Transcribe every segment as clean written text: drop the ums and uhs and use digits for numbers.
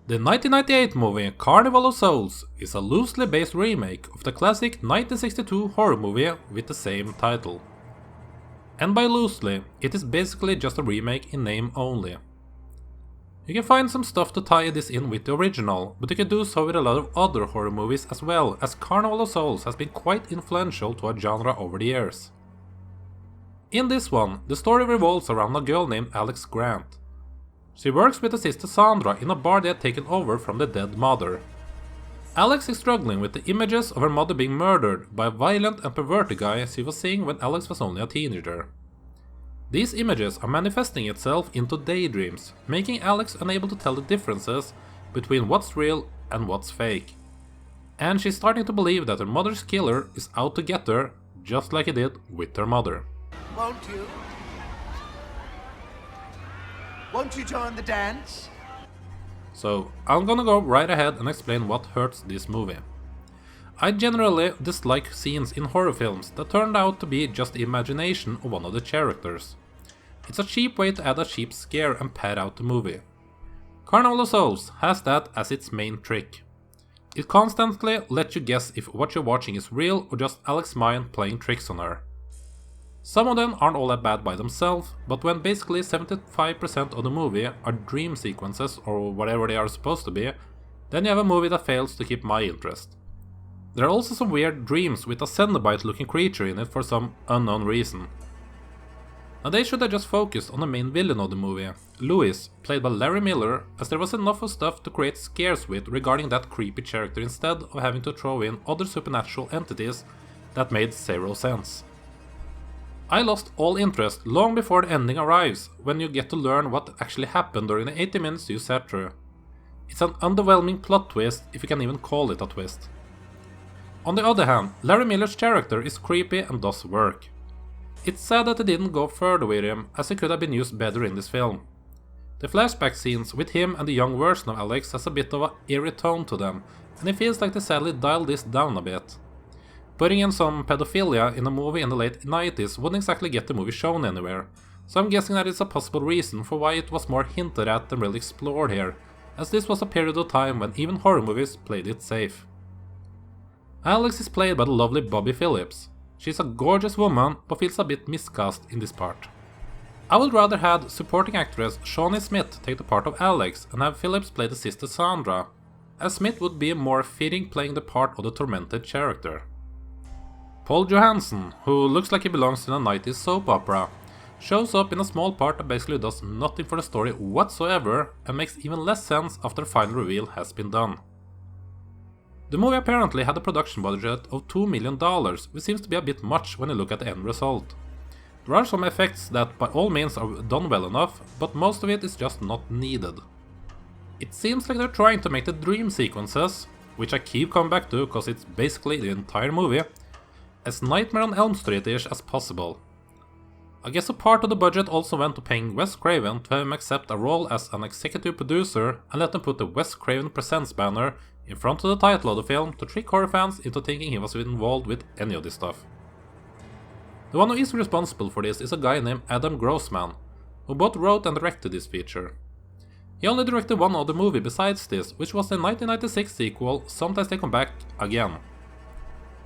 The 1998 movie Carnival of Souls is a loosely based remake of the classic 1962 horror movie with the same title. And by loosely, it is basically just a remake in name only. You can find some stuff to tie this in with the original, but you can do so with a lot of other horror movies as well, as Carnival of Souls has been quite influential to a genre over the years. In this one, the story revolves around a girl named Alex Grant. She works with her sister Sandra in a bar they had taken over from the dead mother. Alex is struggling with the images of her mother being murdered by a violent and perverted guy she was seeing when Alex was only a teenager. These images are manifesting itself into daydreams, making Alex unable to tell the differences between what's real and what's fake. And she's starting to believe that her mother's killer is out to get her, just like he did with her mother. Won't you? Won't you join the dance? So, I'm gonna go right ahead and explain what hurts this movie. I generally dislike scenes in horror films that turned out to be just the imagination of one of the characters. It's a cheap way to add a cheap scare and pad out the movie. Carnival of Souls has that as its main trick. It constantly lets you guess if what you're watching is real or just Alex's mind playing tricks on her. Some of them aren't all that bad by themselves, but when basically 75% of the movie are dream sequences or whatever they are supposed to be, then you have a movie that fails to keep my interest. There are also some weird dreams with a Cenobite looking creature in it for some unknown reason. Now they should have just focused on the main villain of the movie, Louis, played by Larry Miller, as there was enough of stuff to create scares with regarding that creepy character instead of having to throw in other supernatural entities that made zero sense. I lost all interest long before the ending arrives, when you get to learn what actually happened during the 80 minutes you sat through. It's an underwhelming plot twist, if you can even call it a twist. On the other hand, Larry Miller's character is creepy and does work. It's sad that they didn't go further with him, as he could have been used better in this film. The flashback scenes with him and the young version of Alex has a bit of an eerie tone to them, and it feels like they sadly dialed this down a bit. Putting in some pedophilia in a movie in the late 90s wouldn't exactly get the movie shown anywhere, so I'm guessing that it's a possible reason for why it was more hinted at than really explored here, as this was a period of time when even horror movies played it safe. Alex is played by the lovely Bobbie Phillips. She's a gorgeous woman, but feels a bit miscast in this part. I would rather have supporting actress Shawnee Smith take the part of Alex and have Phillips play the sister Sandra, as Smith would be more fitting playing the part of the tormented character. Paul Johansson, who looks like he belongs in a 90s soap opera, shows up in a small part that basically does nothing for the story whatsoever and makes even less sense after the final reveal has been done. The movie apparently had a production budget of $2 million, which seems to be a bit much when you look at the end result. There are some effects that by all means are done well enough, but most of it is just not needed. It seems like they're trying to make the dream sequences, which I keep coming back to because it's basically the entire movie, as Nightmare on Elm Street-ish as possible. I guess a part of the budget also went to paying Wes Craven to have him accept a role as an executive producer and let them put the Wes Craven Presents banner in front of the title of the film to trick horror fans into thinking he was involved with any of this stuff. The one who is responsible for this is a guy named Adam Grossman, who both wrote and directed this feature. He only directed one other movie besides this, which was the 1996 sequel Sometimes They Come Back Again.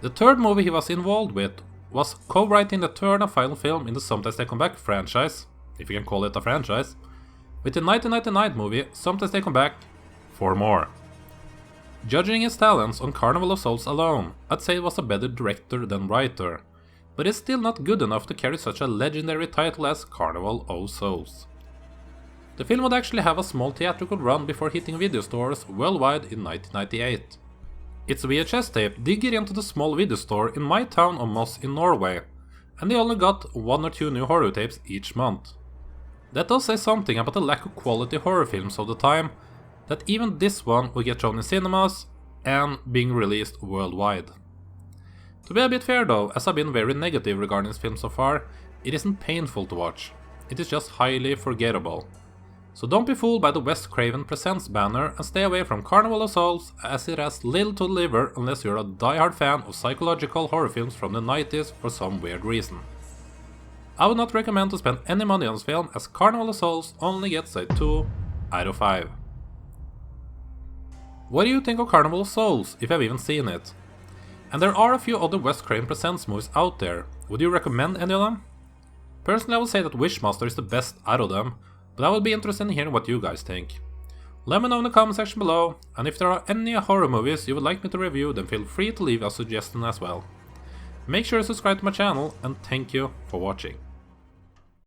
The third movie he was involved with was co-writing the third and final film in the Sometimes They Come Back franchise, if you can call it a franchise, with the 1999 movie Sometimes They Come Back for More. Judging his talents on Carnival of Souls alone, I'd say he was a better director than writer, but it's still not good enough to carry such a legendary title as Carnival of Souls. The film would actually have a small theatrical run before hitting video stores worldwide in 1998. Its VHS tape did get into the small video store in my town of Moss in Norway, and they only got 1 or 2 new horror tapes each month. That does say something about the lack of quality horror films of the time, that even this one would get shown in cinemas and being released worldwide. To be a bit fair though, as I've been very negative regarding this film so far, it isn't painful to watch, it is just highly forgettable. So don't be fooled by the Wes Craven Presents banner and stay away from Carnival of Souls, as it has little to deliver unless you're a die-hard fan of psychological horror films from the 90s for some weird reason. I would not recommend to spend any money on this film, as Carnival of Souls only gets a 2 out of 5. What do you think of Carnival of Souls, if you have even seen it? And there are a few other Wes Craven Presents movies out there. Would you recommend any of them? Personally, I would say that Wishmaster is the best out of them, but I would be interested in hearing what you guys think. Let me know in the comment section below, and if there are any horror movies you would like me to review, then feel free to leave a suggestion as well. Make sure to subscribe to my channel, and thank you for watching.